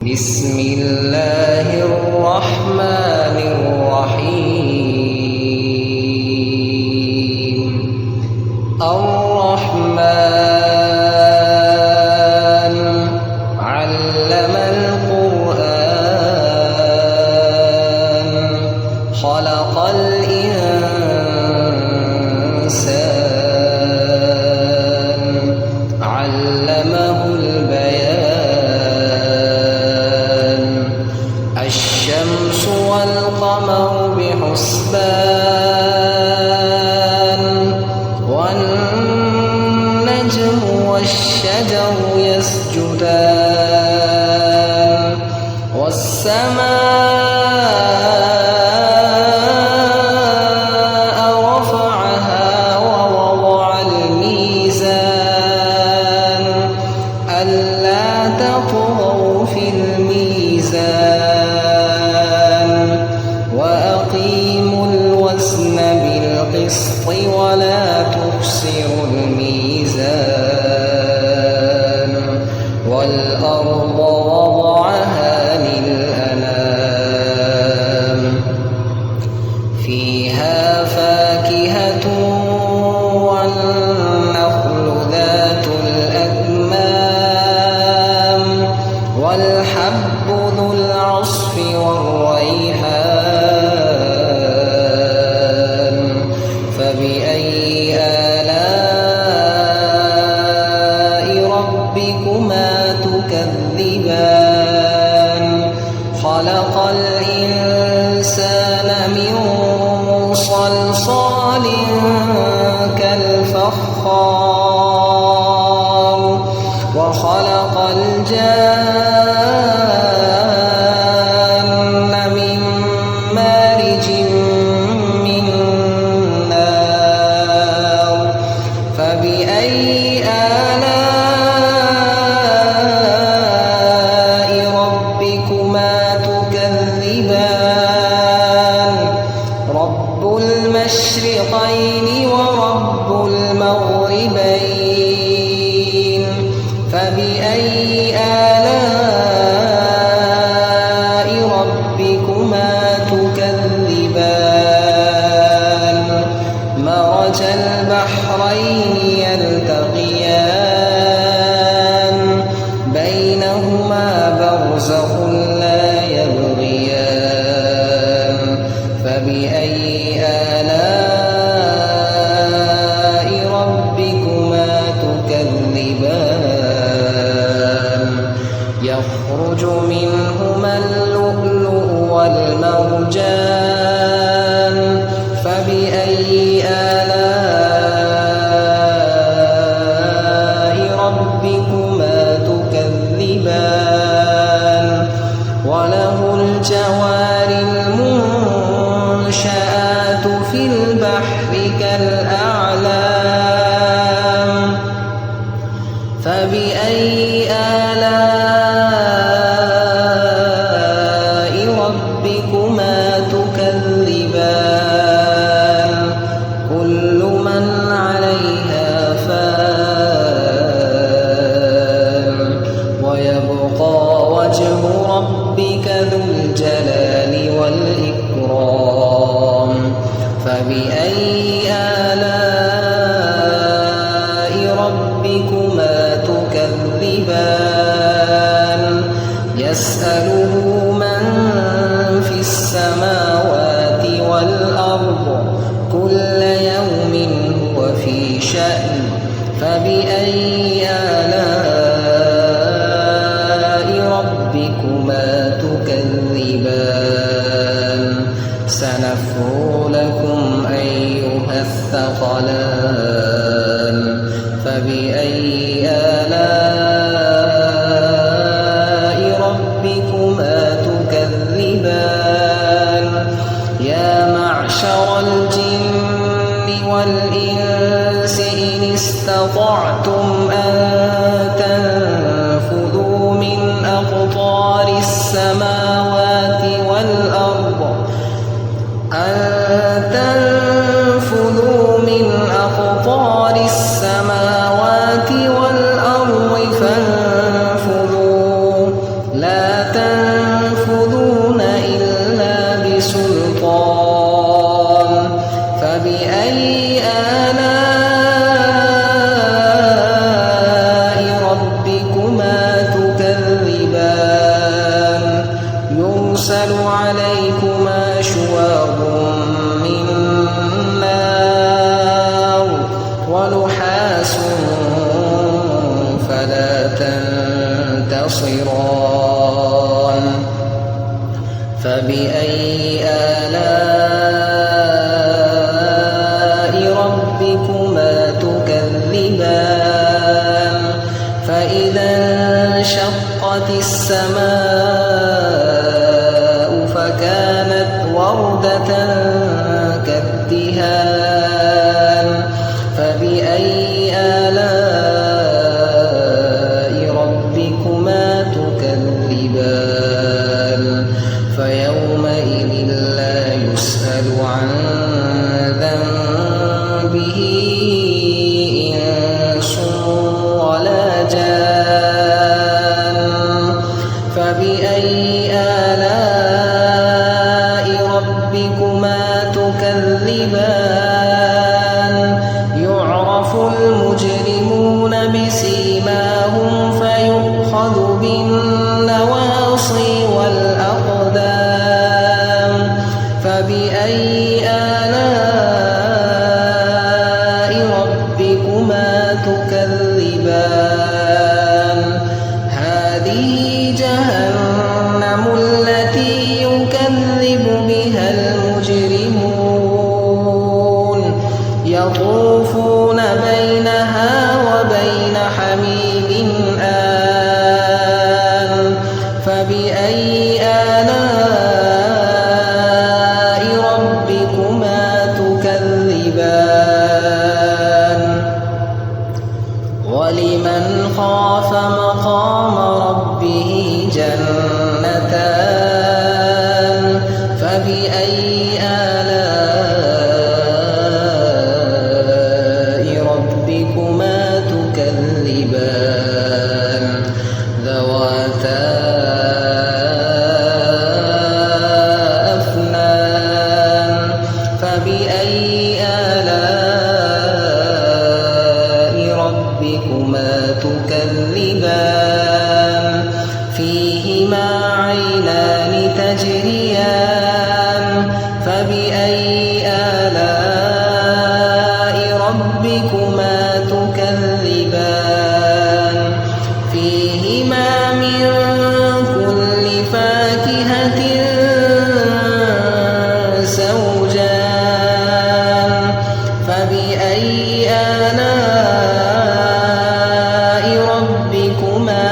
بسم الله الرحمن الرحيم الرحمن علم القرآن خلق الإنسان علمه البيان الشمس والقمر بحسبان والنجم والشجر يسجدان والسماء رفعها ووضع الميزان ألا تطغوا في الميزان وأقيموا الوزن بالقسط ولا تخسروا الميزان والأرض وضعها للأنام فيها فاكهة والنخل ذات الأكمام والحب ذو العصف والريحان فبأي آلاء ربكما تكذبان خلق الإنسان من صلصال كالفخار وخلق الجان من مارج من نار فبأي آلاء ربكما تكذبان رب المشرقين ورب المغربين فبأي آلاء ربكما تكذبان مرج البحرين يلتقيان بينهما برزخ لا يبغيان فبأي آلاء ربكما تكذبان يخرج منهما اللؤلؤ والمرجان فبأي آلاء ربكما تكذبان وله الجوار المنشآت في البحر كالأعلام فبأي آلاء ربكما تكذبان كل من عليها فان ويبقى وجه ربك ذو الجلال والإكرام فبأي آلاء ربكما تكذبان يسأله من في السماوات والأرض كل يوم هو في شأن فبأي آلاء ربكما تكذبان سنفرغ لكم أيها الثقلان فبأي آلاء ربكما تكذبان يا معشر الجن والإنس إن استطعتم أن تنفذوا من أقطار السماوات والأرض فانفذوا لا سلطان فبأي آلاء ربكما تكذبان يرسل عليكما شواظ من نار ونحاس فلا تنتصران فبأي آلاء ربكما تكذبان فإذا انشقت السماء فكانت وردة كالدهان فبأي آلاء ربكما تكذبان فيومئذ لا يسأل عن ذنبه إنس ولا جان فبأي آلاء ربكما تكذبان يعرف المجرمون بسيماهم فيؤخذ بالنواصي والأقدام فبأي آلاء ربكما تكذبان هذه جهنم التي يكذب بها المجرمون يطوفون بينها وبين حميم آن فبأي آلاء ربكما تكذبان ولمن خاف مقام ربه جنتان فبأي آلاء ربكما تكذبان ذواتا أفنان فبأي آلاء ربكما تكذبان فيهما عينان تجريان فبأي آلاء ربكما تكذبان فيهما من كل فاكهة زوجان فبأي آلاء ربكما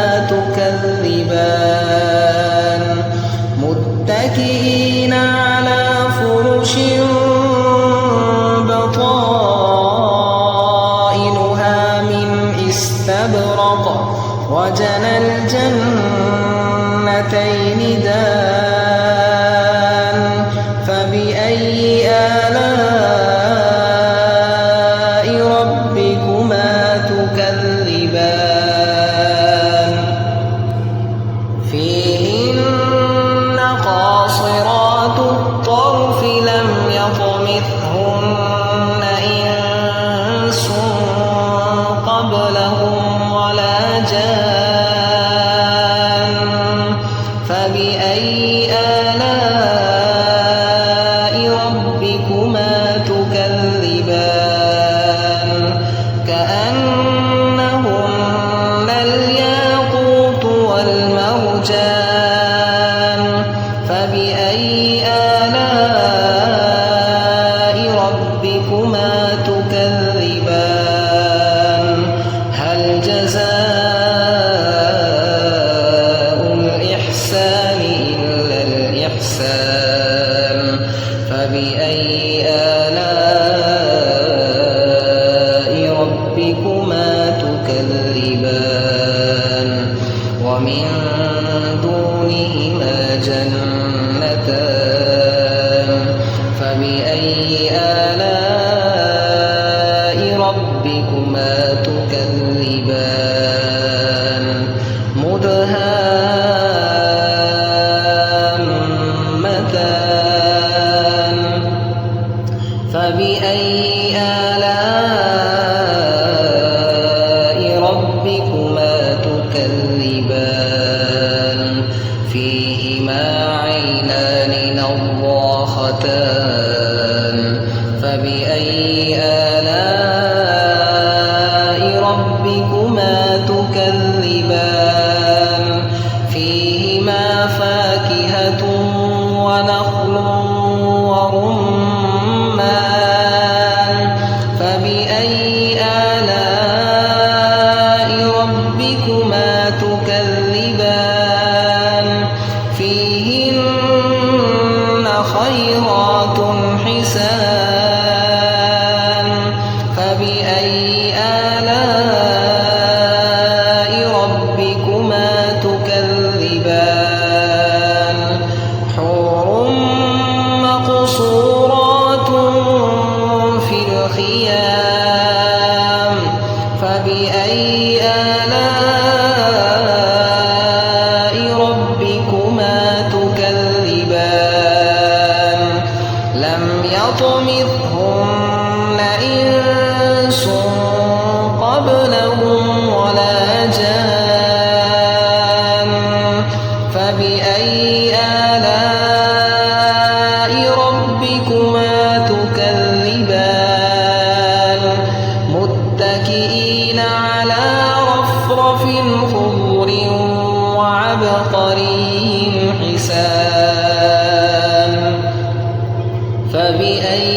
تكذبان متكئين على فرش بطائنها من استبرق وجنى الجنتين دان فبأي آلاء ربكما تكذبان فيهن قاصرات الطرف لم يطمثهن إنس قبلهم ولا جان فبأي آلاء ربكما تكذبان كأنهن الياقوت والمرجان فبأي آلاء ربكما تكذبان هل جزاء الإحسان إلا الإحسان فبأي آلاء ربكما تكذبان ومن دونهما جنتان فبأي آلاء ربكما تكذبان مدهامتان فبأي آلاء ربكما تكذبان فيهما عينان نضاختان فبأي آلاء ربكما تكذبان فيهما فاكهة ونخل ورمان فبأي آلاء ربكما تكذبان فيهن خيرات حسان فبأي آلاء ربكما تكذبان حور مقصورات في الخيام فبأي آلاء ربكما تكذبان لم يطمثهن إنس قبلهم ولا جان فبأي آلاء ربكما تكذبان متكئين على رفرف خضر وعبقري حسان فبأي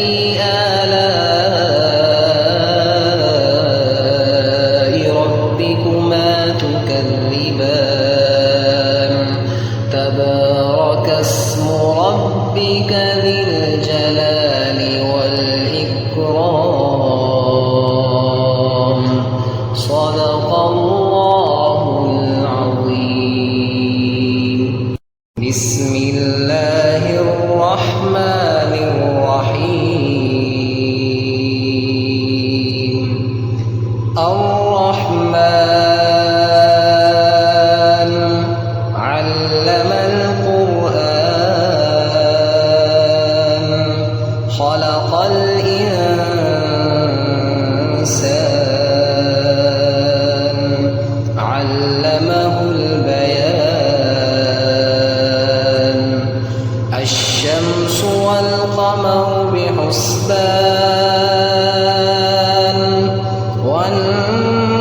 آلاء ربكما تكذبان تبارك اسم ربك ذي الجلال والإكرام صدق الله العظيم بسم الله الرحمن الرحيم الرحمن علم القرآن خلق الإنسان علمه البيان الشمس والقمر بحسبان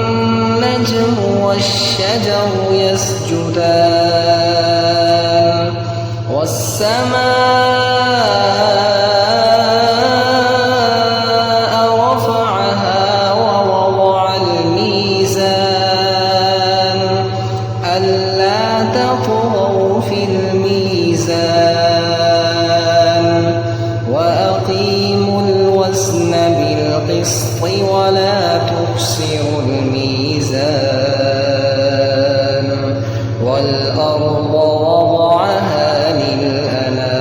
والنجم والشجر يسجدان والسماء رفعها ووضع الميزان ألا تطغوا في الميزان وأقيموا الوزن بالقسط ولا تخسروا الميزان والأرض وضعها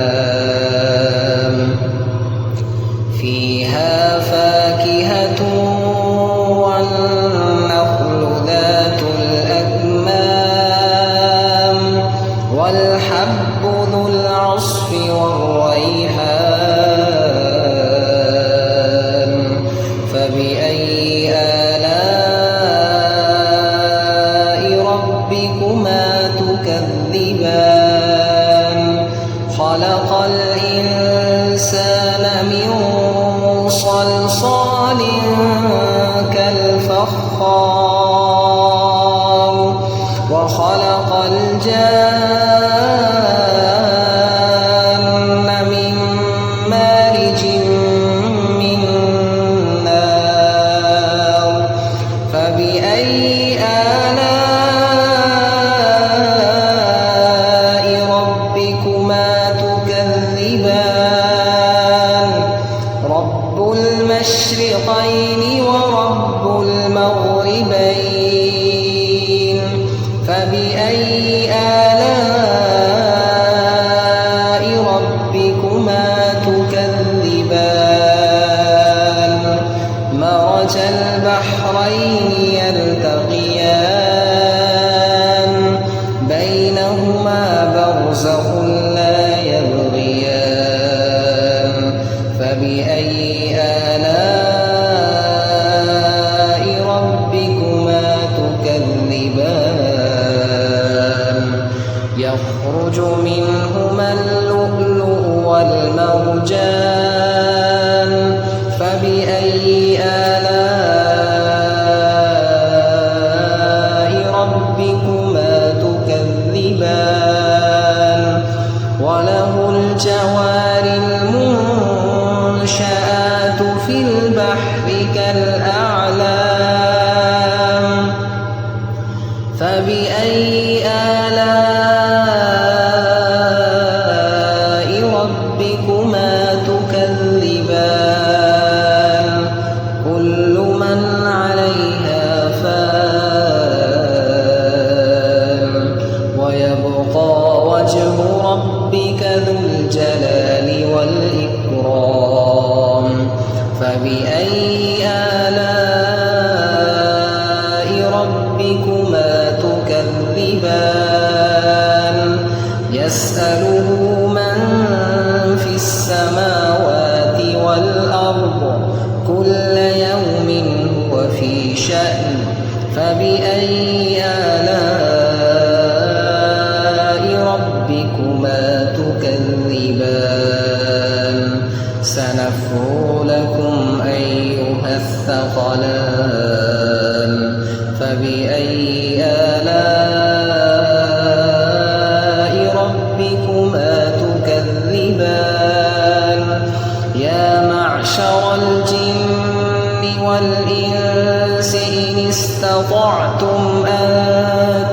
للأنام فيها فاكهة والنخل ذات الأكمام والحب ذو العصف والريحان فبأي آلاء ربكما تكذبان خلق الإنسان من صلصال كالفخار وخلق الجان من مارج من نار فبأي آلاء ربكما تكذبان رب المشرقين ورب المغربين فبأي آلاء ربكما تكذبان مرج البحرين يلتقيان بينهما برزخ لا يبغيان فبأي يخرج منهما اللؤلؤ والمرجان فبأي آلاء ربكما تكذبان وله الجوار المنشآت في البحر كالأعلام فبأي آلاء ربكما تكذبان كل من عليها فان ويبقى وجه ربك ذو الجلال والإكرام فبأي آلاء ربكما تكذبان يسأله من في السماوات والأرض كل يوم هو في شأن فبأي آلاء ربكما تكذبان سنفرغ لكم أيها الثقلان فبأي آلاء ربكما تكذبان يا معشر الجن والإنس إن استطعتم أن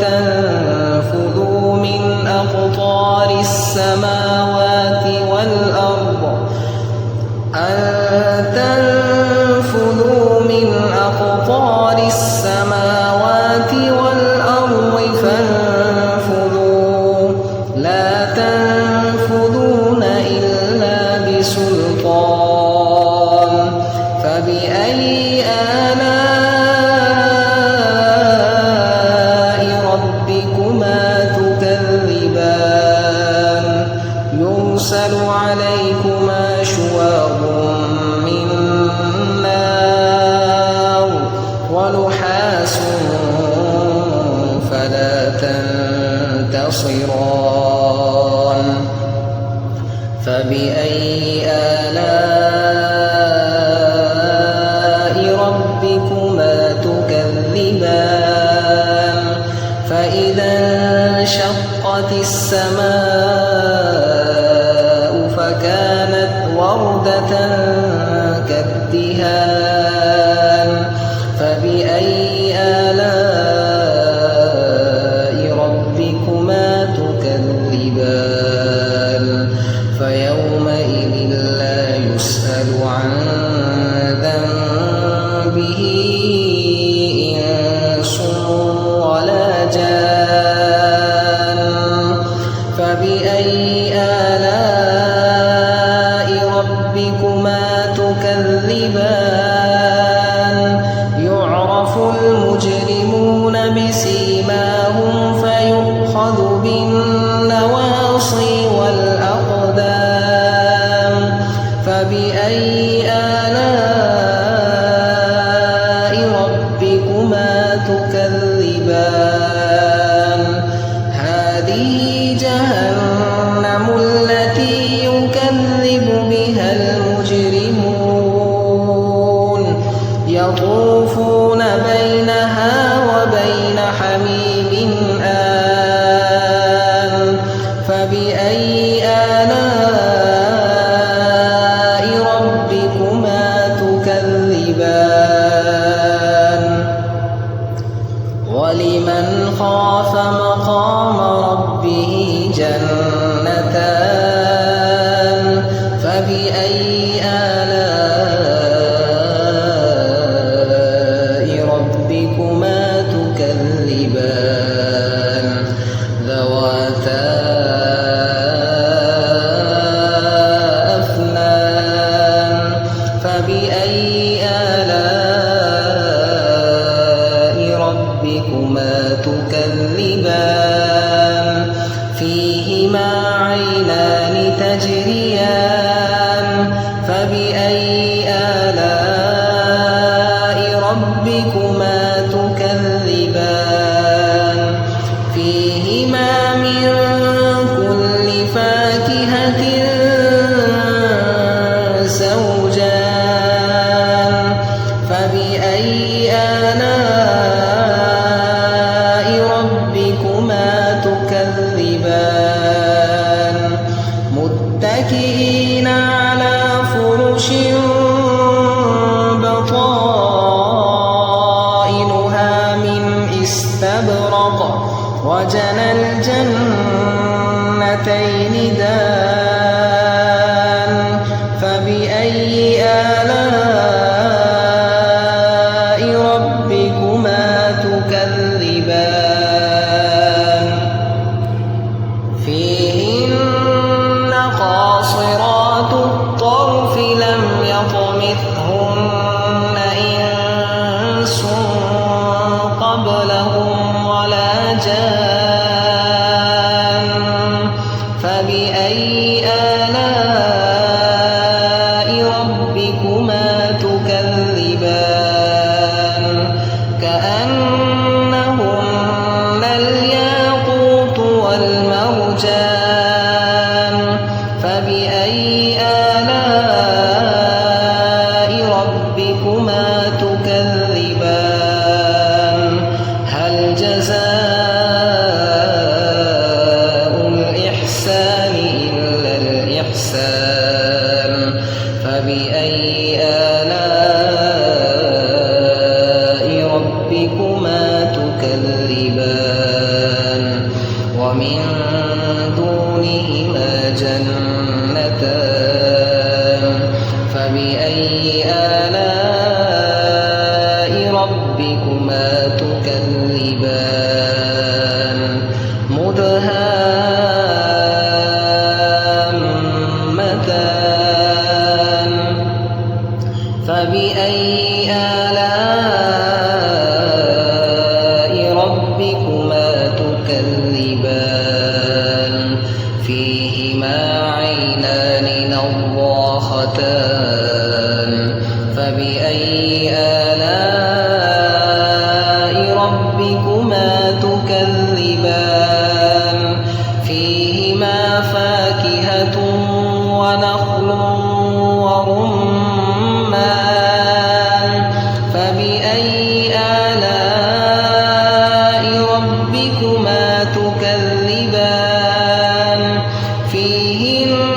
تنفذوا من أقطار السماوات والأرض فانفذوا لا تنفذون إلا بسلطان فبأي آلاء ربكما تكذبان يرسل عليكما شواظ من نار ونحاس فلا تنتصران فبأي آلاء ربكما تكذبان فإذا انشقت السماء فكانت وردة كالدهان فبأي آلاء ربكما تكذبان فيومئذ لا يسأل عن ذنبه إنس ولا جان فبأي آلاء ربكما تكذبان يعرف المجرمون بسيماهم فيؤخذ بالنواصي والأقدام فبأي آلاء ربكما تكذبان هذه جهنم التي يكذب بها المجرمون يطوفون بينها وبين حميم آن فبأي آلاء ربكما تكذبان ولمن خاف مقام ربه جنتان فبأي آلاء ربكما تكذبان ذواتا أفنان فبأي آلاء ربكما تكذبان فيهما عينان تجريان فبأي آلاء ربكما تكذبان فيهما من النجدين دان فبأي آلاء ربكما تكذبان فيهن قاصرات الطرف لم يطمثهن إنس قبلهم ولا جان فبأي آلاء ربكما تكذبان كأنهن الياقوت والمرجان فبأي آلاء ربكما تكذبان هل جزاء الإحسان إلا الإحسان فبأي آلاء ربكما تكذبان ومن دونهما جنتان فبأي آلاء ربكما تكذبان مدهامتان فبأي آلاء ربكما تكذبان فيهما عينان نضاختان فبأي آلاء ربكما تكذبان فيهما فاكهة ونخل ورمان فبأي آلاء ربكما تكذبان فيهن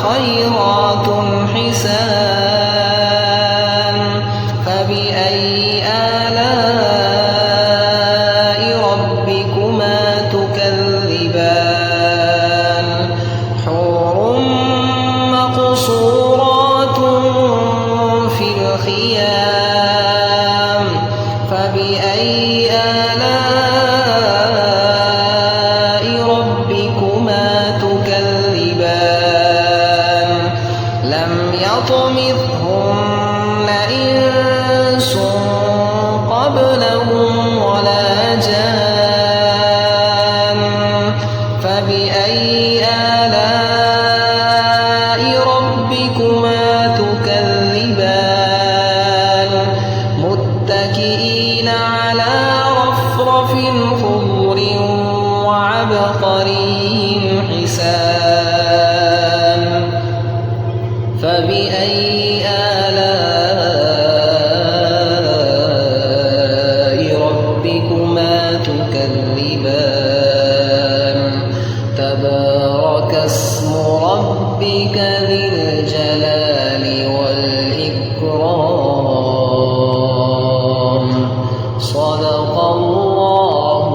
خيرات حسان فبأي آلاء ربكما تكذبان حور مقصورات في الخيام فبأي آلاء ربكما تكذبان لم يطمثهن إنس قبلهم ولا جان فبأي آلاء ربكما تكذبان متكئين على رفرف خضر وعبقري حسان فبأي آلاء ربكما تكذبان تبارك اسم ربك ذي الجلال والإكرام صدق الله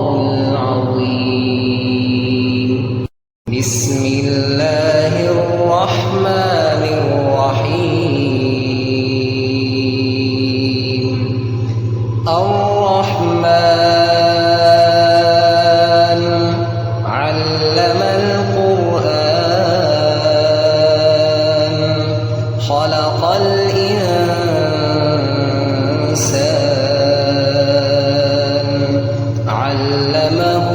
العظيم بسم الله الرحمن الرحيم الرحمن علم القرآن خلق الإنسان علمه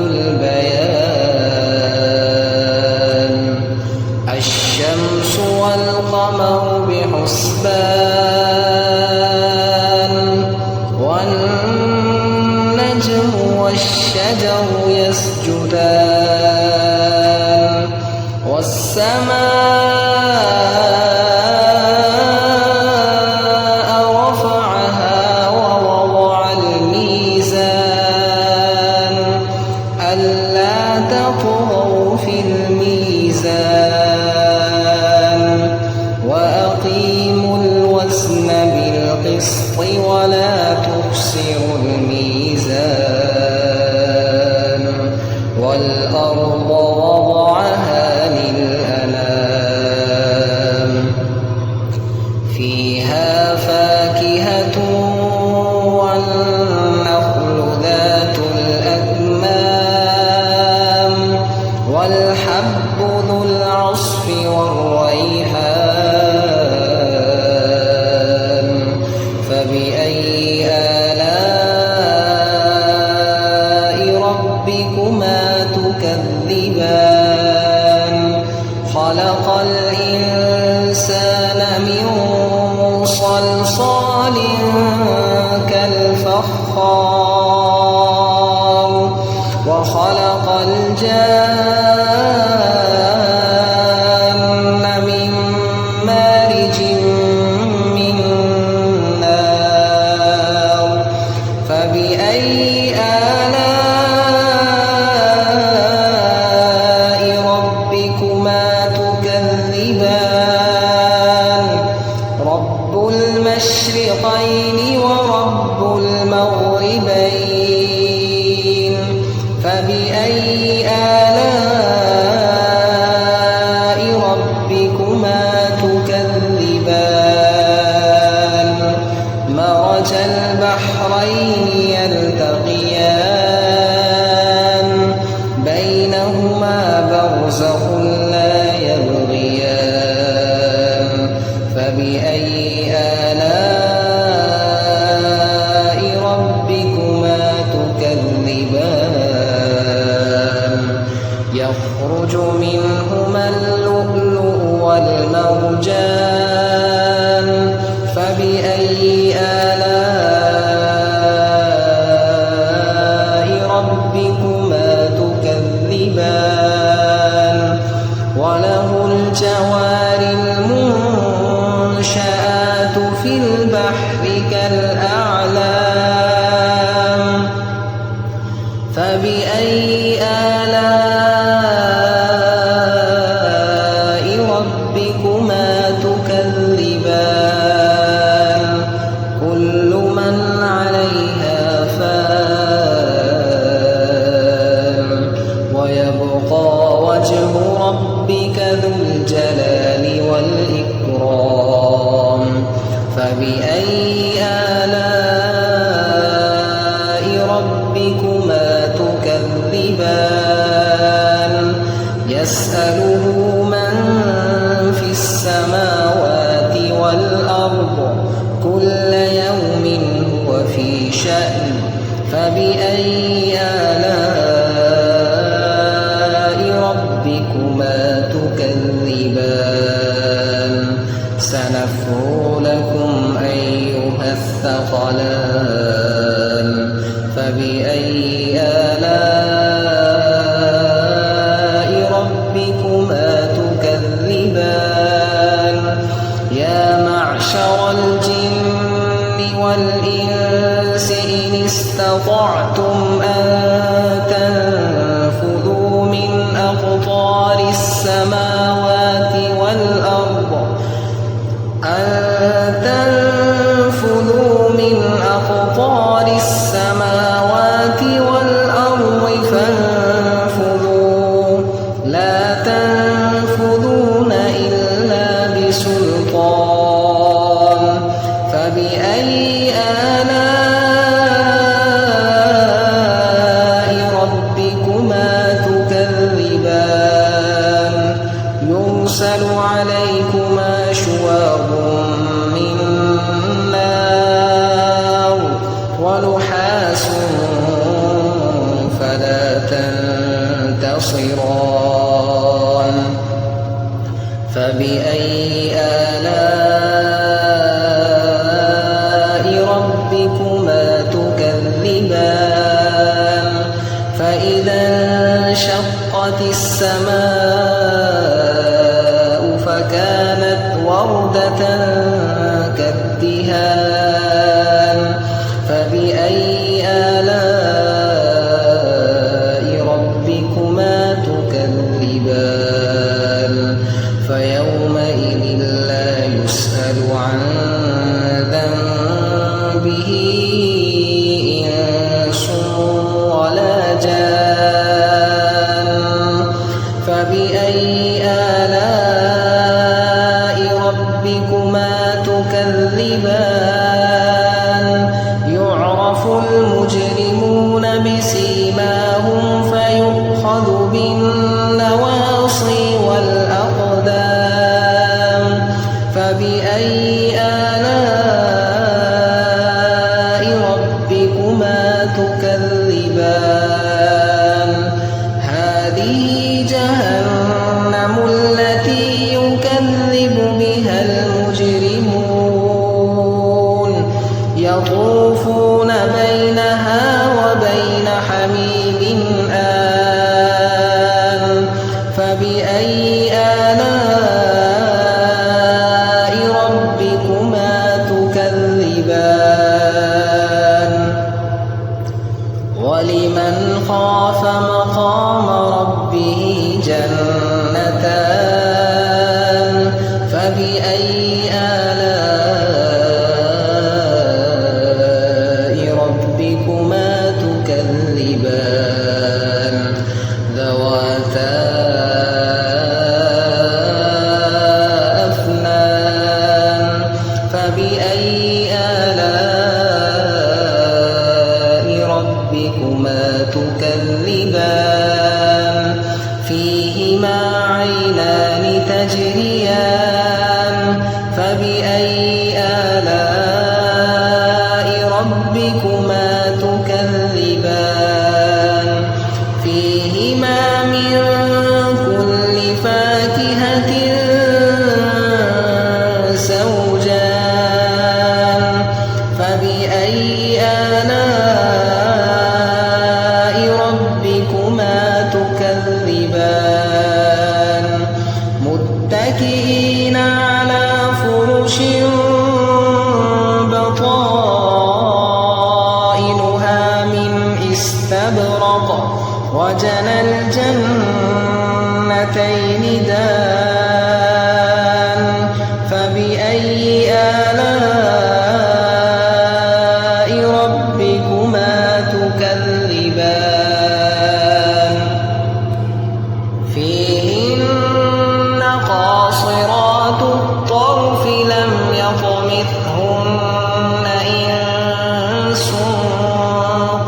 البيان الشمس والقمر بحسبان والنجم والشجر يسجدان والسماء رفعها ووضع الميزان ألا تطغوا في الميزان وأقيموا الوزن بالقسط ولا تخسروا الميزان والأرض وضعها الحب ذو العصف والريحان فبأي آلاء ربكما تكذبان خلق الإنسان من صلصال كالفخار وخلق الجان من مارج من نار فبأي آلاء ربكما تكذبان رب المشرقين ورب المغربين فبأي آلاء ربكما تكذبان مرج البحرين يلتقيان بينهما برزخ لا يبغيان فبأي آلاء ربكما تكذبان يخرج منهما اللؤلؤ والمرجان فبأي آلاء ربكما تكذبان وله الجوار المنشآت في البحر كالأعلام فبأي آلاء ربكما تكذبان كل من عليها فان ويبقى وجه ربك ذو الجلال والإكرام فبأي آلاء ربكما تكذبان يسأله من في السماوات والأرض كل يوم هو في شأن فبأي آلاء ربكما تكذبان سنفرغ لكم أيها الثقلان فبأي آلاء ربكما تكذبان يا معشر الجن والإنس إن استطعتم أن تنفذوا من أقطار السماوات والأرض فانفذوا لا تنفذون إلا بسلطان فبأي آلاء ربكما تكذبان يرسل عليكما شواظ من نار ونحاس فلا تنتصران فبأي آلاء ربكما تكذبان فإذا انشقت السماء فكانت وردة كالدهان فبأي آلاء ربكما تكذبان فيومئذ لا يسأل عن ذنبه إنس ولا جان فبأي آلاء ربكما تكذبان يعرف المجرمون بسيماهم فيؤخذ بالنواصي فبأي آلاء ربكما تكذبان ولمن خاف مقام ربه جنتان فبأي آلاء ربكما تكذبان ذواتا أفنان فبأي آلاء ربكما تكذبان فيهما عينان تجريان فبأي آلاء ربكما تكذبان فيهما من كل فاكهة زوجان فبأي آلاء ربكما تكذبان متكئين على فرش بطائنها من استبرق وجنى الجنتين دان فبأي آلاء ربكما تكذبان فيهن قاصرات الطرف لم يطمثهن إنس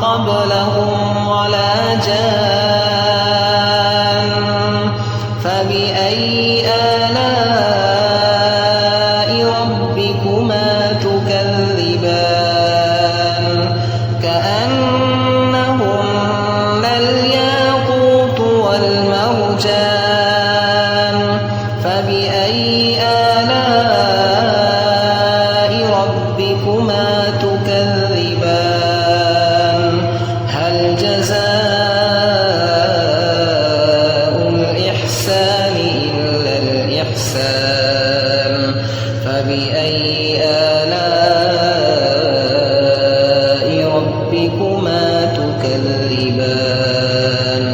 قبلهم ولا جان فبأي آلاء ربكما تكذبان كأنهن الياقوت والمرجان فبأي آلاء ربكما تكذبان هل جزاء الإحسان إلا الإحسان فبأي آلاء ربكما تكذبان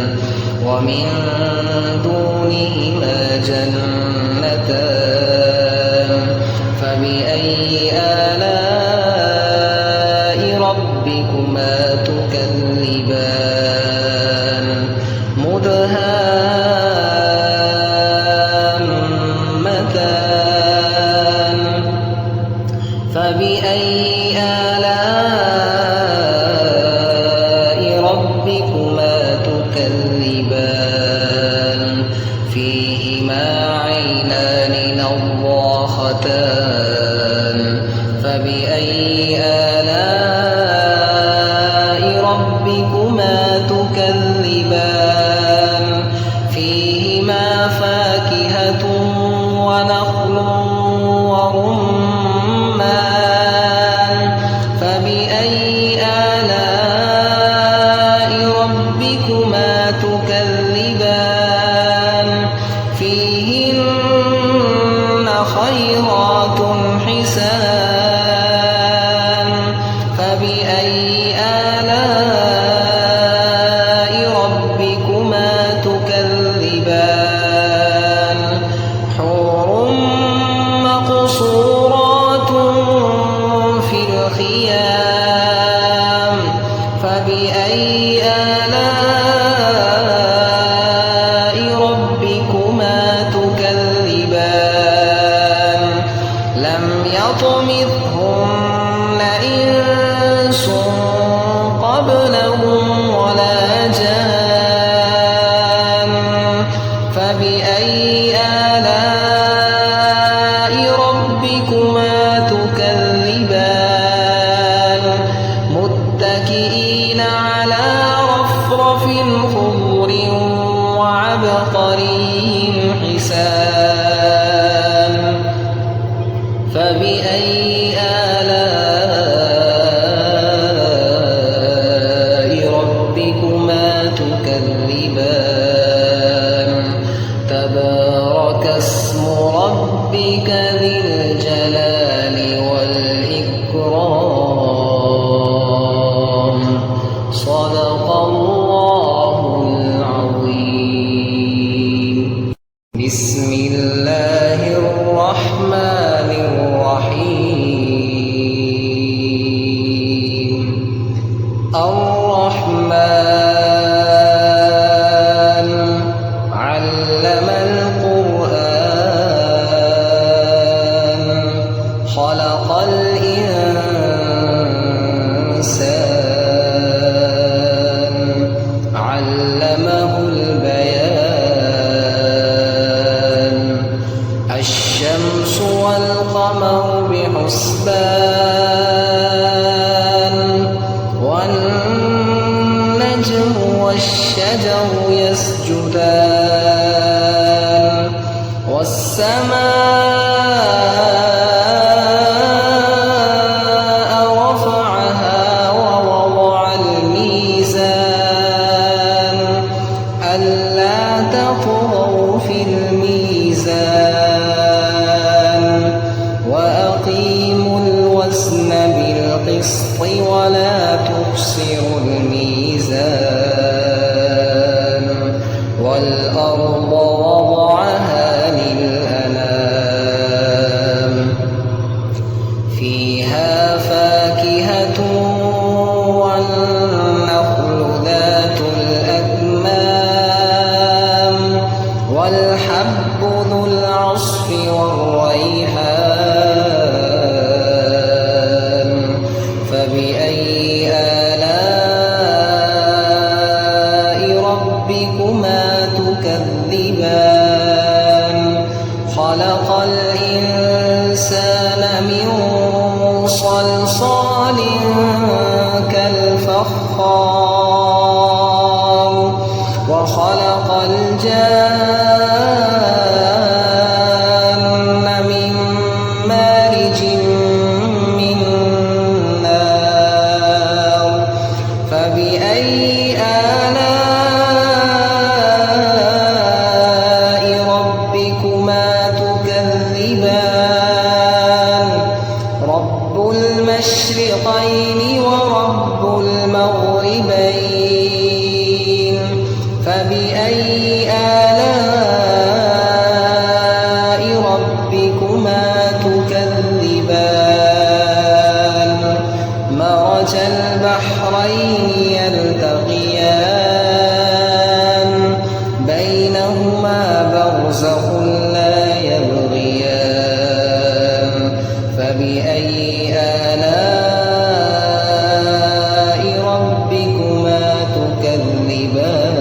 ومن دونهما جنتان فبأي آلاء ربكما تكذبان مدهامتان فبأي آلاء ربكما تكذبان فيهما عينان نضاختان فبأي آلاء ربكما تكذبان فيهما فاكهة ونخل ورمان فبأي آلاء ربكما تكذبان فيهن خيرات حسان فبأي آلاء ربكما تكذبان حور مقصورات في الخيام فبأي آلاء ربكما تكذبان لم يطمثهن إنس قبلهم ولا جان فبأي آلاء ربكما تكذبان متكئين على رفرف خضر وعبقري حسان فبأي آلاء ربكما تكذبان تبارك اسم ربك ذي الجلال والإكرام صدق الله العظيم. بسم الله الرحمن الرحيم. الرحمن علم القرآن خلق الإنسان علمه البيان الشمس والقمر بحسبان والنجم والشجر يسجدان والسماء رفعها ووضع الميزان ألا تطغوا في الميزان وأقيموا الوزن بالقسط ولا تخسروا الميزان والأرض وضعها للأنام فيها فاكهة والنخل ذات الأكمام والحب ذو العصف والريحان فبأي آلاء ربكما تكذبان خلق الإنسان من صلصال كالفخار وخلق الجان من مارج من نار فبأي آلاء ربكما تكذبان رب المشرقين ورب المغربين فبأي آلاء ربكما تكذبان مرج البحرين يلتقيان بينهما برزخ لا يبغيان فبأي آلاء ربكما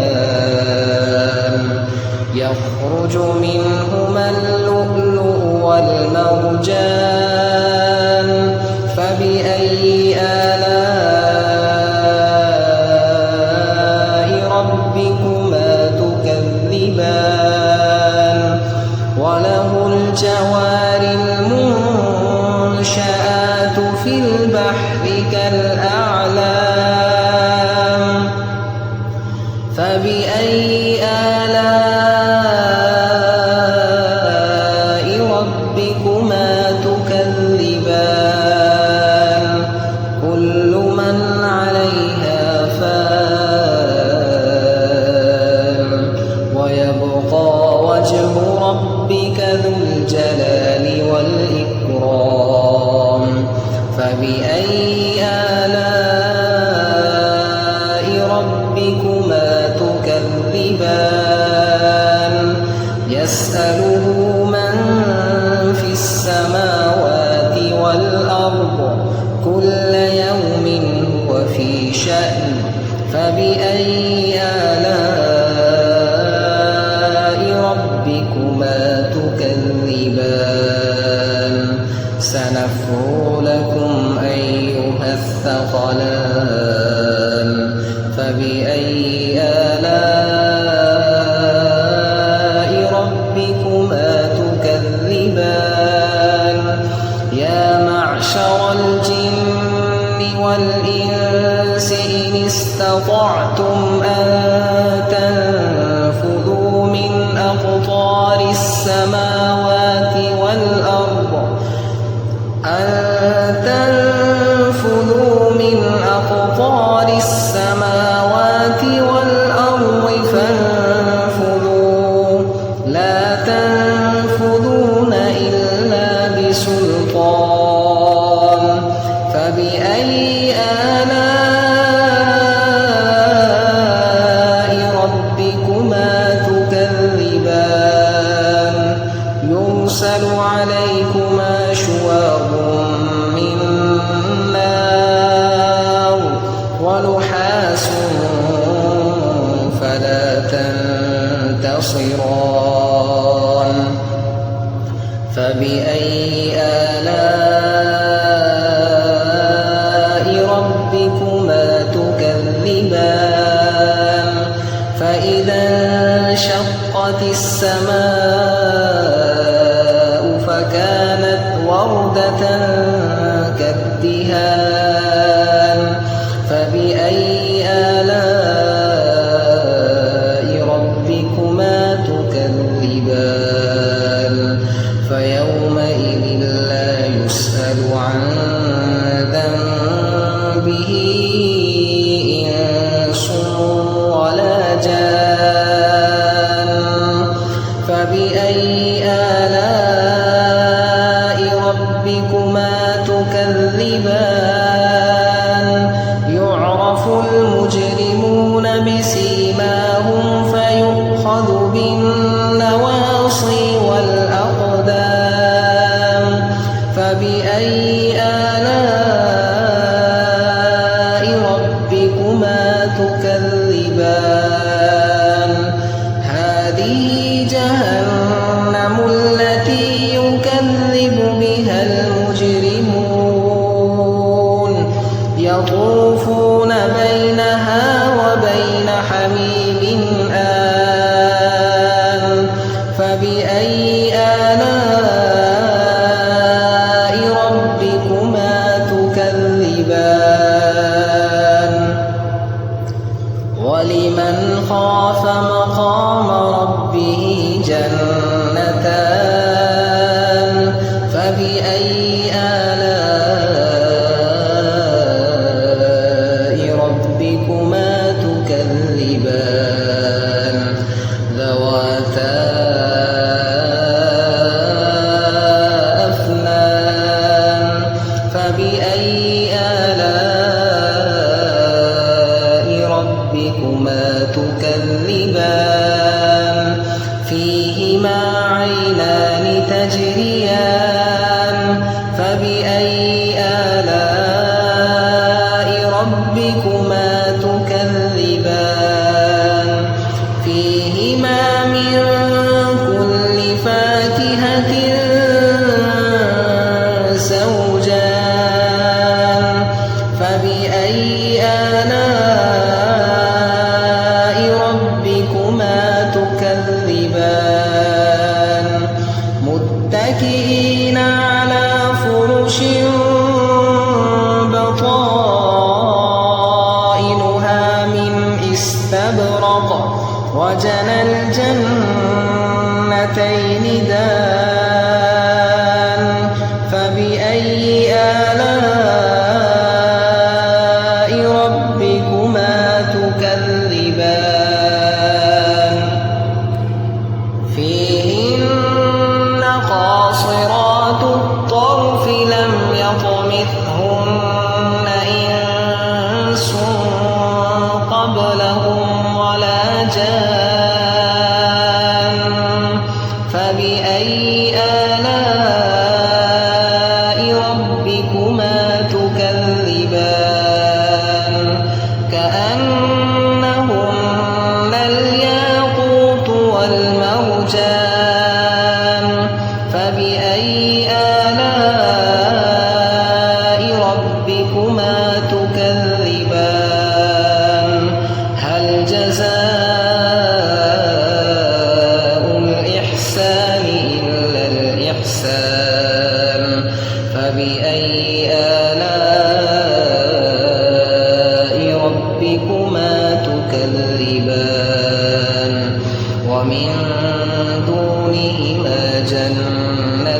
تكذبان يخرج منهما اللؤلؤ والمرجان فبأي آلاء ربكما تكذبان وله الجوار المنشآت في البحر كالأعلام فبأي آلاء ربكما تكذبان كل من عليها فان ويبقى وجه ربك ذو الجلال والإكرام فبأي آلاء ربكما تكذبان يسأله من في السماوات والأرض كل يوم هو في شأن فبأي آلاء ربكما تكذبان سنفرغ لكم أيها الثقلان فبأي آلاء ربكما تكذبان يا معشر الجن والإنس إن استطعتم أن تنفذوا من أقطار أقطار السماوات والأرض أن تنفذوا من أقطار السماوات والأرض فانفذوا لا تنفذون إلا بسلطان فبأي آلاء ربكما تكذبان يرسل عليكما شواظ من نار ونحاس فلا تنتصران فبأي آلاء ربكما تكذبان فإذا انشقت السماء فكانت وردة كالدهان فبأي آلاء ربكما تكذبان فيومئذ لا يسأل عن ذنبه إنس ولا جان فبأي آلاء ربكما تكذبان يعرف المجرمون بسيماهم فيؤخذ بالنواصي والأقدام فبأي آلاء ربكما تكذبان هذه جهنم التي يكذب بها المجرمون يطوفون بينها وبين حميم آن فبأي آلاء ربكما تكذبان ولمن خاف مقام ربه جنتان فبأي آلاء ربكما تكذبان ذواتا أفنان فبأي آلاء ربكما تكذبان فيهما عينان تجريان فبأي آلاء ربكما تكذبان فيهما من كل فاكهة زوجان فبأي آلاء ربكما تكذبان متكئين على فرش بطائنها من استبرق وجنى الجنتين دان فبأي آلاء ربكما تكذبان فيهن قاصرات الطرف لم يطمثهن إنس قبلهم ولا جان فبأي آلاء ربكما تكذبان كأنهن الياقوت والمرجان فبأي آلاء ربكما تكذبان هل جزاء الإحسان إلا الإحسان فبأي آلاء ربكما تكذبان ومن دون دونهما جنتان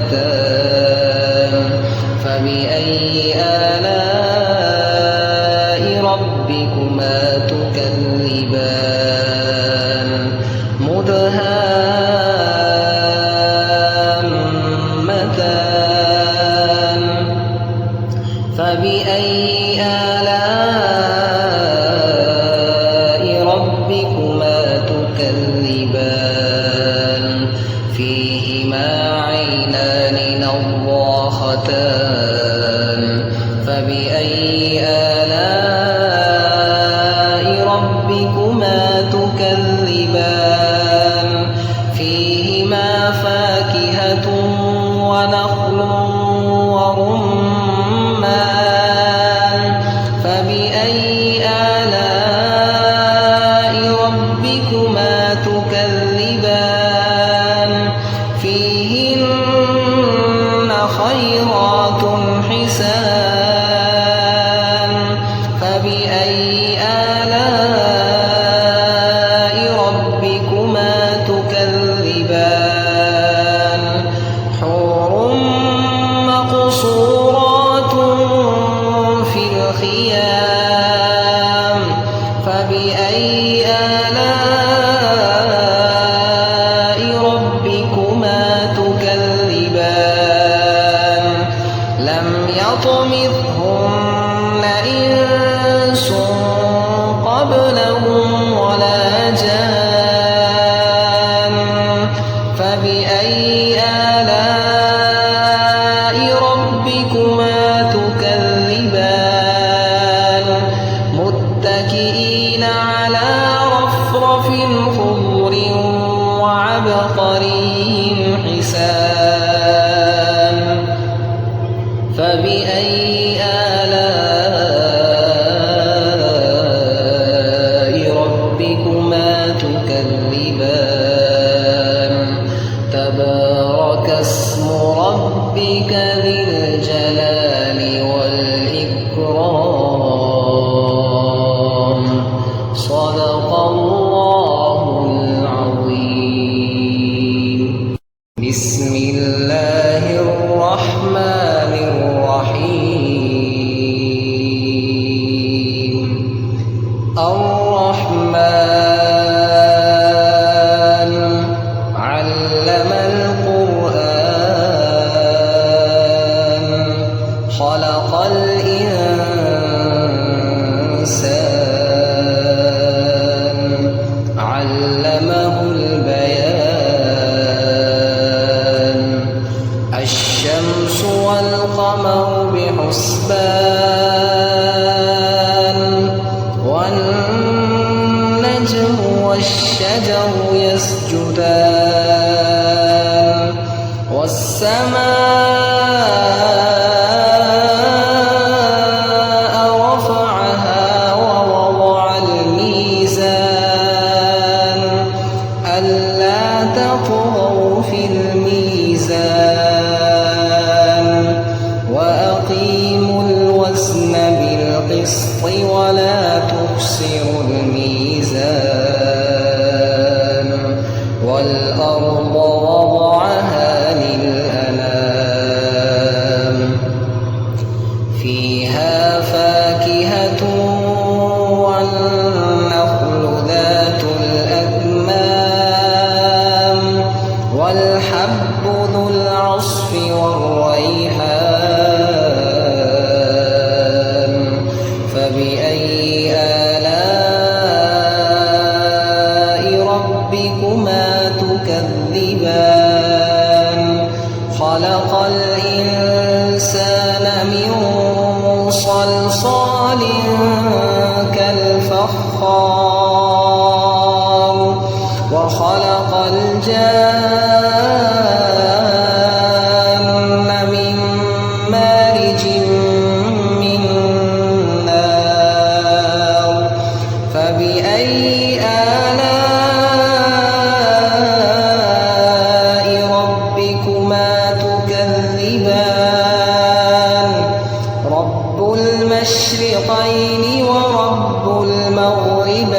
فبأي آلاء ربكما تكذبان مدهامتان فبأي آلاء ربكما تكذبان فيهما عينان نضاختان فبأي آلاء ربكما تكذبان فيهما فاكهة ونخل ورمان فبأي آلاء ربكما تكذبان فيهن خيرات حسان فبأي آلاء ربكما تكذبان حور مقصورات في الخيام فبأي آلاء ربكما تكذبان لم يطمثهن إنس قبلهم ولا جان فبأي آلاء ربكما تكذبان متكئين على رفرف خضر وعبقري حسان فبأي آلاء ربكما تكذبان تبارك اسم ربك ذي الجلال والإكرام صدق الله العظيم بسم الله الرحمن الرحيم الرحمن علم القرآن خلق الإنسان علمه البيان الشمس والقمر بحسبان والنجم والشجر يسجدان والسماء رفعها ووضع الميزان ألا تطغوا في الميزان وأقيموا الوزن بالقسط ولا تخسروا الميزان والأرض وضعها للأنام فيها فاكهة والنخل ذات الأكمام والحب ذو العصف والريحان فبأي آلاء ربكما تكذبان خلق الإنسان من صلصال كالفخار وخلق الجان من مارج من نار فبأي آلاء ربكما تكذبان رب المشرقين ورب المغربين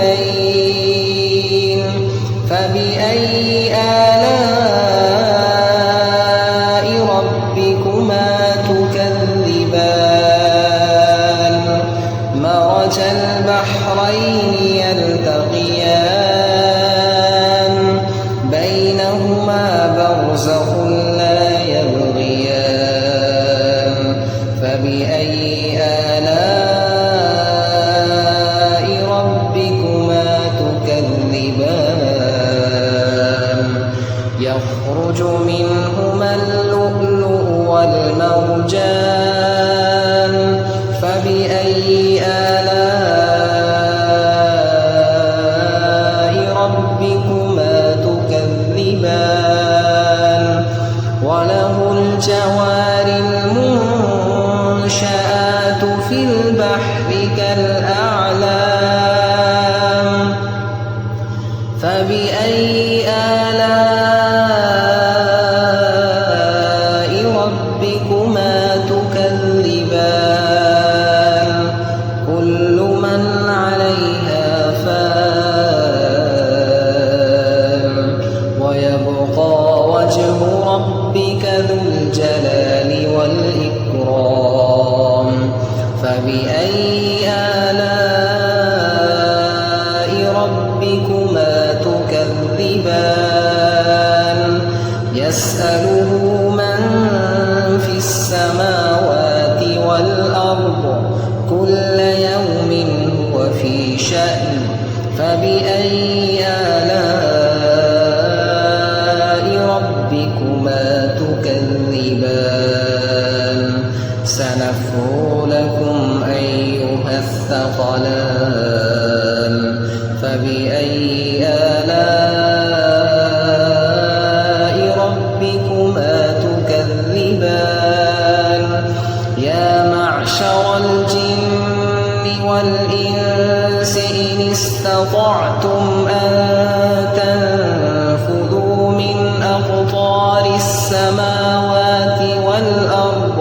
فبأي آلاء وبرزخ لا يبغيان فبأي آلاء ربكما تكذبان يخرج منهما اللؤلؤ والمرجان فبأي آلاء ربكما تكذبان وله الجوار المنشآت في البحر كالأعلام فبأي آلاء ربكما تكذبان كل من عليها فان ويبقى وجه ربك ذو الجلال والإكرام فبأي آلاء ربكما تكذبان يسأله من في السماوات والأرض كل يوم هو في شأن فبأي آلاء ربكما تكذبان سنفرغ لكم أيها الثقلان فبأي آلاء ربكما تكذبان يا معشر الجن والإنس إن استطعتم أن تنفذوا من أقطار السماوات والأرض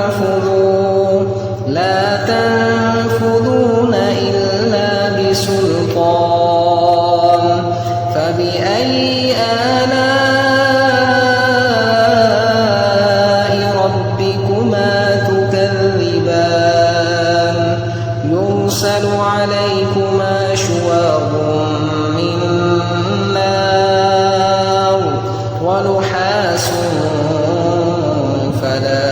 فانفذوا لا تنفذون إلا بسلطان فبأي آلاء ربكما تكذبان يرسل عليكما شواظ من نار ونحاس فلا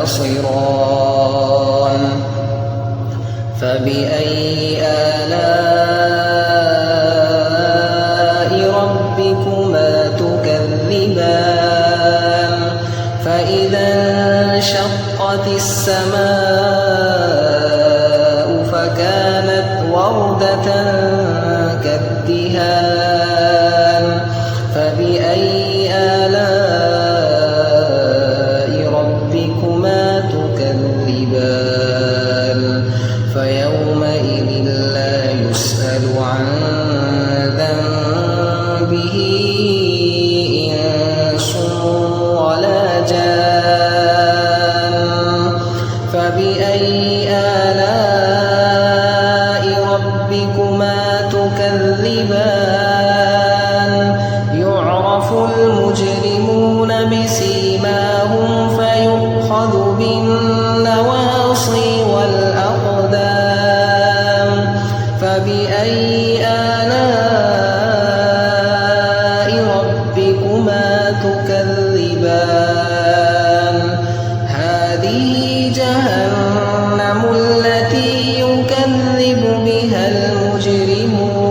تنتصران فبأي آلاء ربكما تكذبان فإذا انشقت السماء فكانت وردة كالدهان فبأي آلاء ربكما تكذبان فيومئذ لا يسأل عن ذنبه إنس ولا جان فبأي آلاء ربكما تكذبان يعرف المجرمون بسيماهم فيؤخذ بالنواصي والأقدام فبأي آلاء ربكما تكذبان هذه جهنم التي يكذب بها المجرمون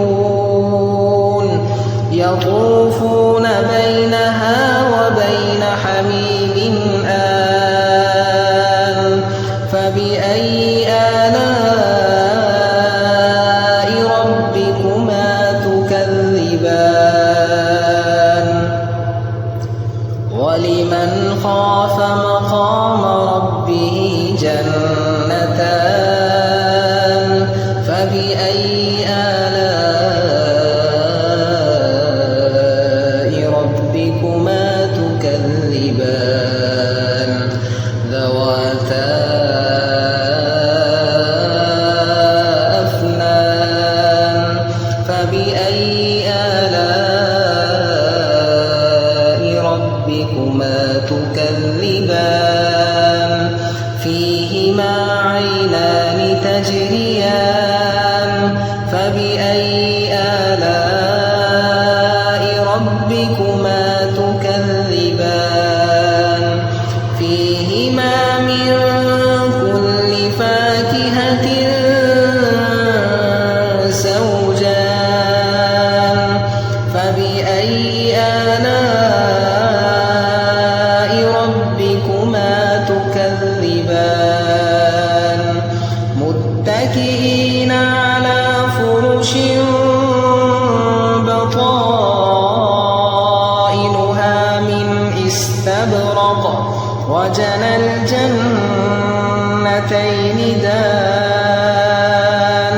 يطوفون بينها وبين حميم آن فبأي آلاء ربكما تكذبان ولمن خاف مقام ربه جنتان فبأي آلاء ربكما تكذبان ذواتا أفنان فبأي آلاء ربكما تكذبان فيهما عينان تجريان فبأي آلاء ربكما تكذبان فيهما من كل فاكهة زوجان فبأي آلاء ربكما تكذبان متكئين على فرش بطائنها من استبرق وجنى الجنتين دان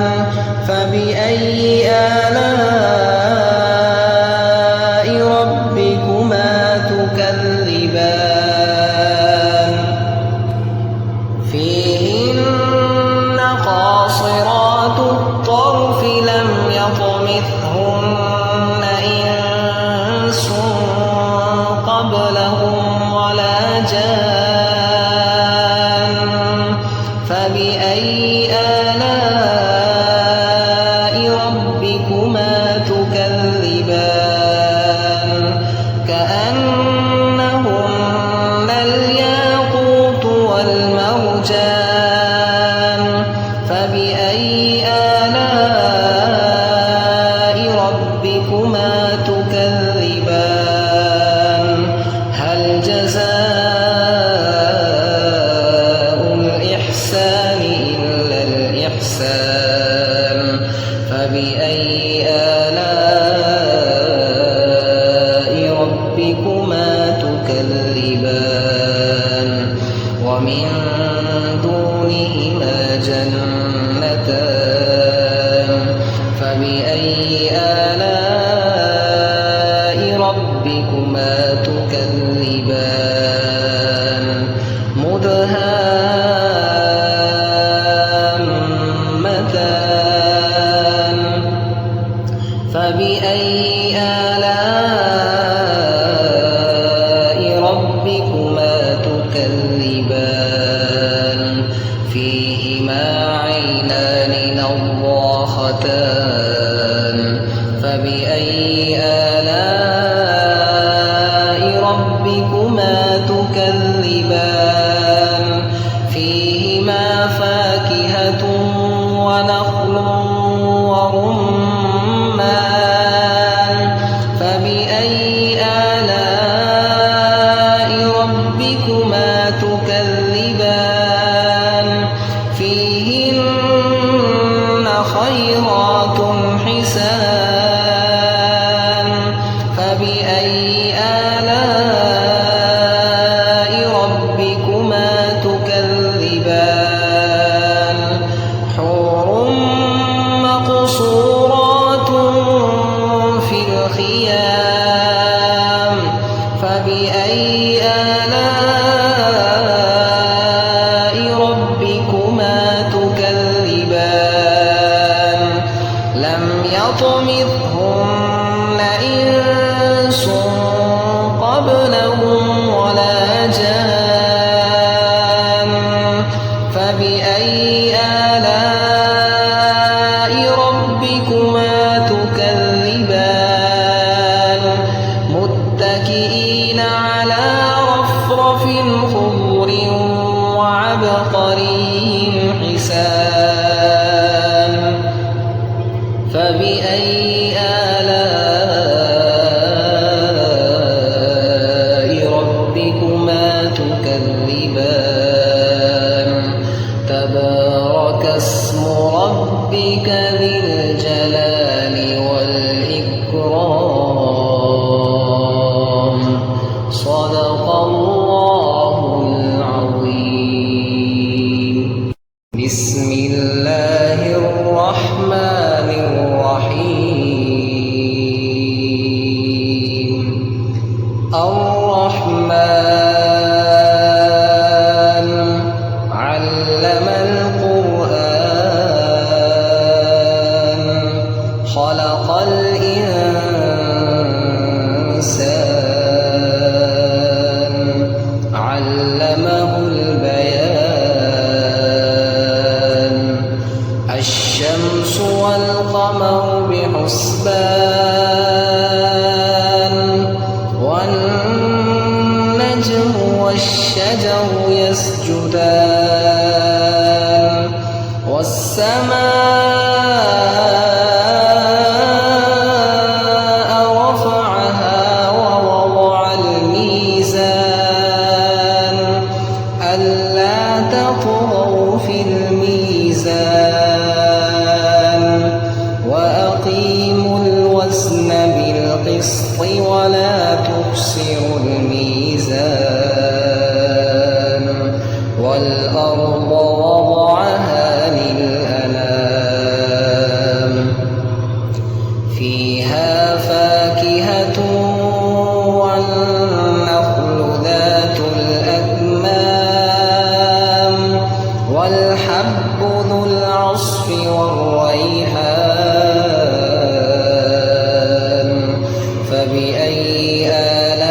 فبأي آلاء ربكما تكذبان فيهن قاصرات الطرف لم يطمثهن إنس قبلهم ولا جان فبأي آلاء ربكما تكذبان كأنهن الياقوت والمرجان فبأي آلاء ربكما تكذبان هل جزاء الإحسان إلا الإحسان فبأي آلاء ربكما تكذبان ومن دونهما جنتان فبأي آلاء ربكما تكذبان مدهامتان فبأي آلاء ربكما تكذبان فيهما عينان نضاختان فبأي آلاء ربكما تكذبان فيهما فاكهة ونخل ورمان فبأي آلاء ربكما تكذبان فيهن خيرات حسان فبأي آلاء ربكما تكذبان حور مقصورات في الخيام فبأي آلاء ربكما تكذبان لم يطمثهن إنس قبلهم ولا جان فبأي آلاء ربكما تكذبان متكئين على رفرف خضر وعبقري حسان فبأي آلاء ربكما تكذبان تبارك اسم ربك ذي الجلال والإكرام صدق الله العظيم بسم الله الرحمن الرحيم الرحمن علم القرآن والسماء رفعها ووضع الميزان ألا تطغوا في الميزان وأقيموا الوزن بالقسط ولا تخسروا الميزان والأرض وضعها للأنام فيها فاكهة والنخل ذات الأكمام والحب ذو العصف والريحان فبأي آلاء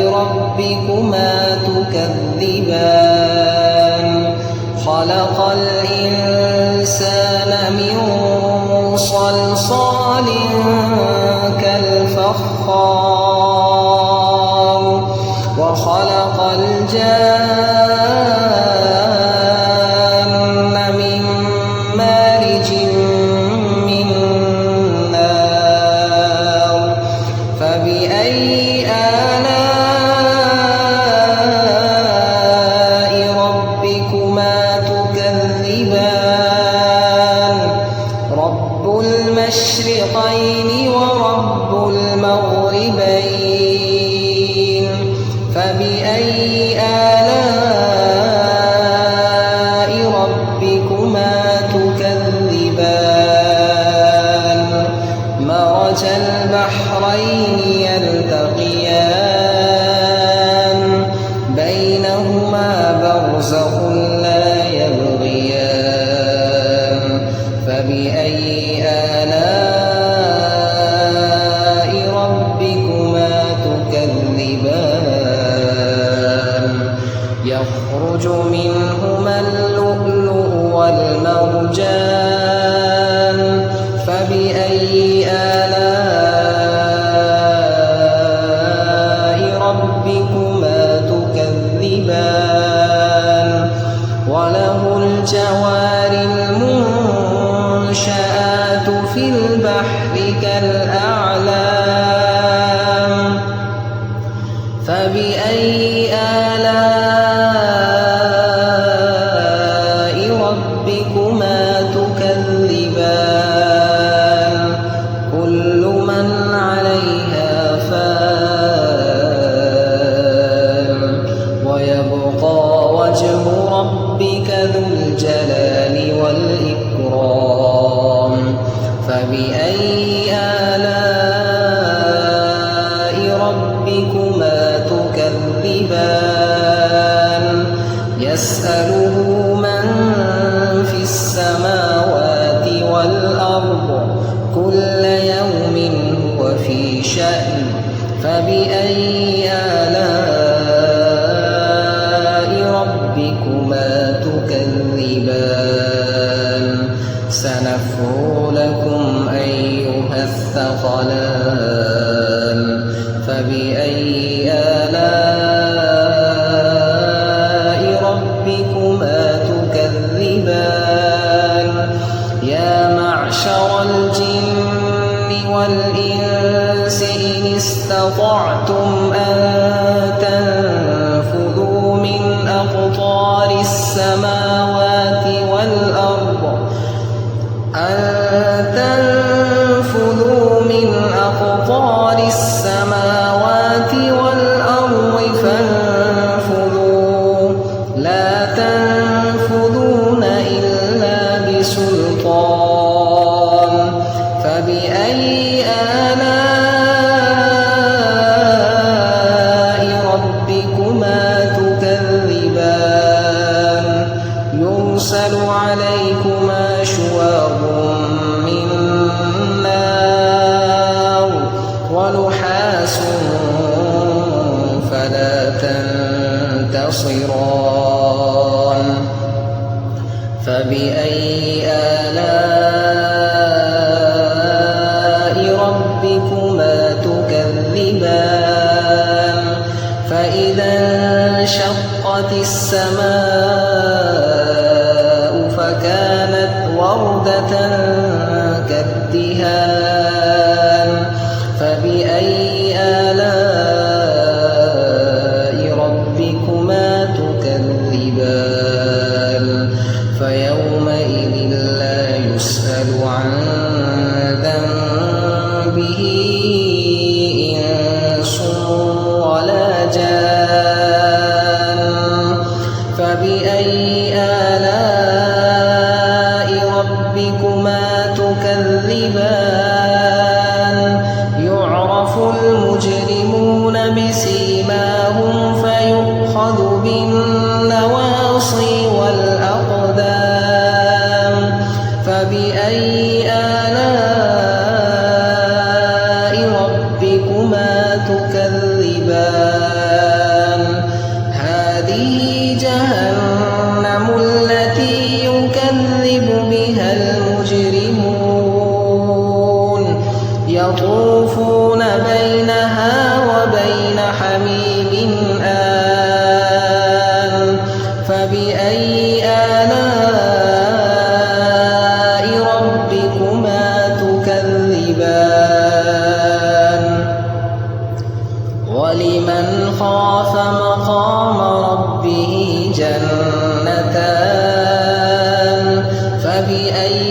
ربكما تكذبان خلق الإنسان من صلصال كالفخار وخلق الجان من مارج من نار فبأي آلاء ربكما تكذبان رب المشرقين ورب المغربين فبأي آلاء ربكما تكذبان مرج البحرين يلتقيان بينهما برزخ لا يبغيان فبأي آلاء ربكما تكذبان يخرج منهما اللؤلؤ والمرجان فبأي آلاء ربكما تكذبان وله الجوار المنشآت في البحر كالأعلام فبأي آلاء ربكما تكذبان كل من عليها فان ويبقى وجه ربك ذو الجلال والإكرام فبأي آلاء ربكما تكذبان يسأله من في السماوات والأرض كل يوم هو في شأن فبأي آلاء ربكما تكذبان سنفرغ لكم أيها الثقلان فبأي آلاء ربكما تكذبان يا معشر الجن والإنس إن استطعتم أن تنفذوا من أقطار السماوات والأرض فانفذوا لا تنفذون إلا بسلطان فبأي آلاء ربكما تكذبان يرسل عليكما شواظ من نار ونحاس فلا تنتصران فبأي آلاء ربكما تكذبان فإذا انشقت السماء فبأي آلاء ربكما تكذبان يعرف المجرمون بسيماهم فيؤخذ بالنواصي والأقدام فبأي آلاء ربكما تكذبان هذه جهنم التي يكذب بها المجرمون يطوفون بينها وبين حميم آن فبأي آلاء ربكما تكذبان ولمن خاف مقام ربه جنتان فبأي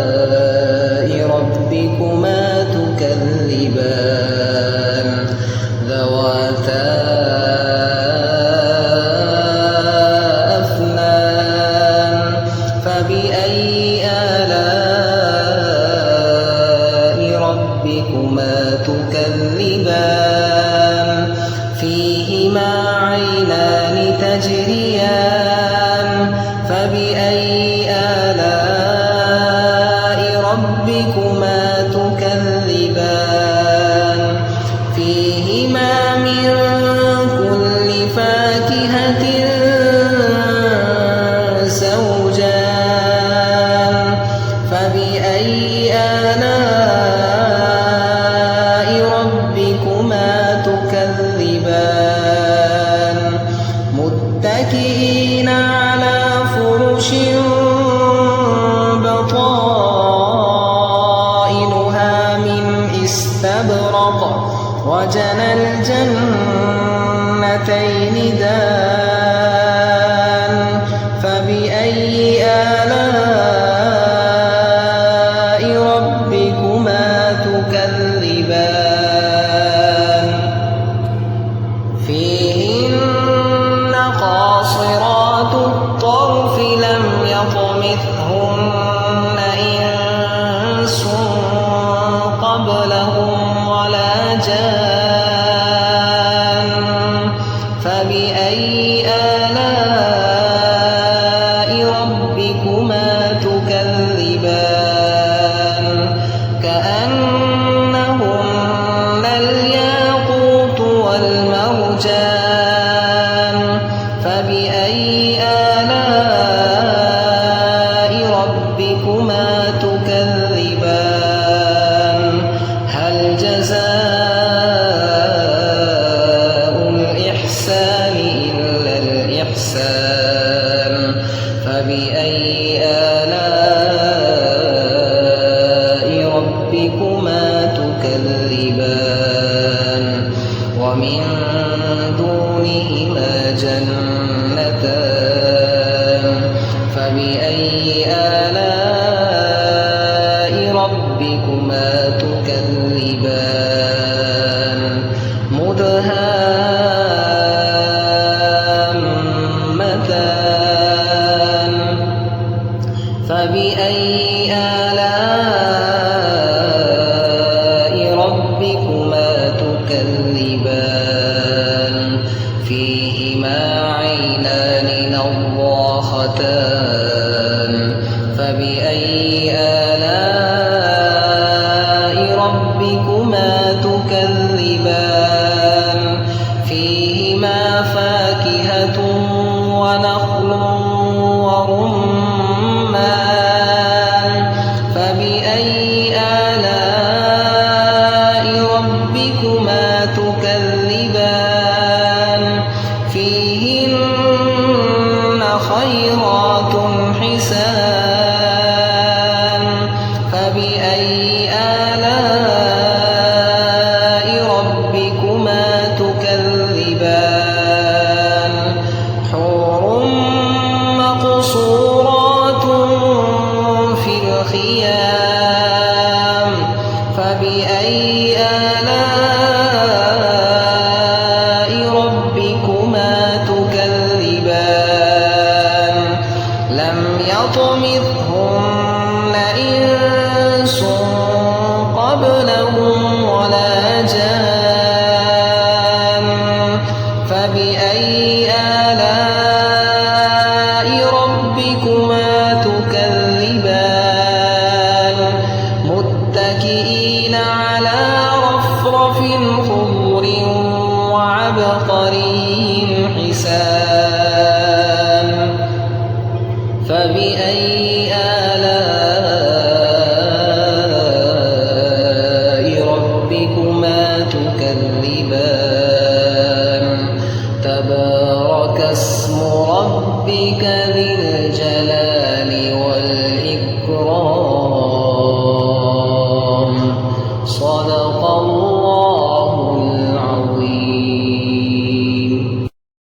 آلاء ربكما تكذبان ذواتا أفنان فبأي آلاء ربكما تكذبان فيهما عينان تجريان فبأي آلاء ربكما تكذبان فيهما من كل فاكهة زوجان فبأي آلاء ربكما تكذبان متكئين على فرش بطائنها من استبرق وجنى الجنتين دان فبأي آلاء ربكما تكذبان فيهن قاصرات الطرف لم يطمثهن إنس قبلهم ولا جان فبأي آلاء ربكما تكذبان كأنهن الياقوت والمرجان فبأي آلاء ربكما تكذبان هل جزاء الإحسان إلا الإحسان فبأي آلاء ربكما تكذبان ومن دونهما جنتان فبأي آلاء ربكما تكذبان مدهامتان فبأي آلاء ربكما تكذبان فيهما عينان نضاختان فبأي آلاء ربكما تكذبان فيهما فاكهة ونخل ورمان فبأي آلاء ربكما تكذبان فيهن خيرات حسان فبأي آلاء ربكما تكذبان حور مقصورات في الخيام فبأي آلاء ربكما ربكما تكذبان لم يطمثهن إنس قبلهم ولا جان فبأي آلاء ربكما تكذبان متكئين على رفرف خضر وعبقري حسان فبأي آلاء ربكما تكذبان تبارك اسم ربك